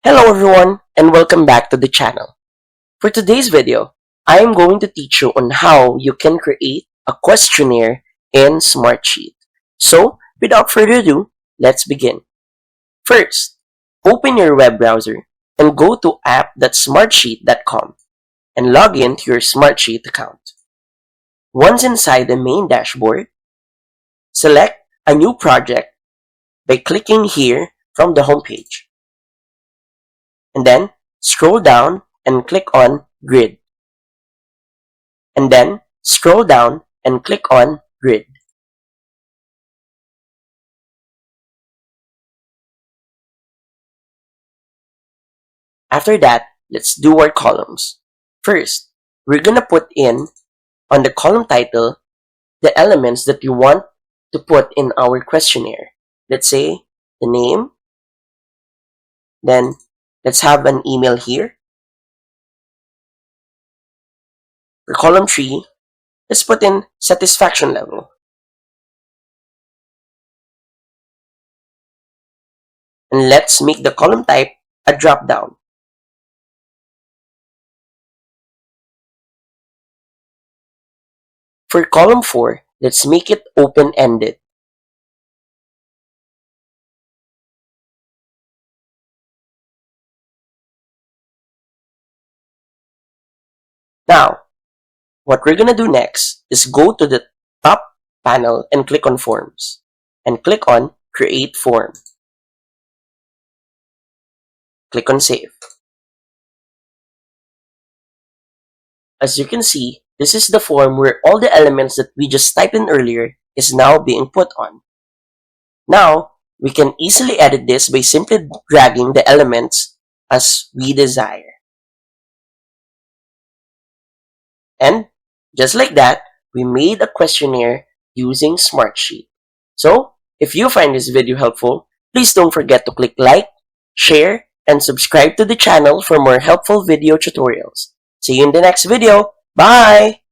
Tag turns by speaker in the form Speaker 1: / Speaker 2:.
Speaker 1: Hello everyone and welcome back to the channel. For today's video, I am going to teach you on how you can create a questionnaire in Smartsheet. So, without further ado, let's begin. First, open your web browser and go to app.smartsheet.com and log in to your Smartsheet account. Once inside the main dashboard, select a new project by clicking here from the homepage. And then scroll down and click on Grid. And then scroll down and click on Grid. After that, let's do our columns. First, we're gonna put in on the column title the elements that you want to put in our questionnaire. Let's say the name, then let's have an email here. For column 3, let's put in satisfaction level. And let's make the column type a drop-down. For column 4, let's make it open-ended. Now, what we're gonna do next is go to the top panel and click on Forms. And click on Create Form. Click on Save. As you can see, this is the form where all the elements that we just typed in earlier is now being put on. Now, we can easily edit this by simply dragging the elements as we desire. And just like that, we made a questionnaire using Smartsheet. So, if you find this video helpful, please don't forget to click like, share, and subscribe to the channel for more helpful video tutorials. See you in the next video. Bye!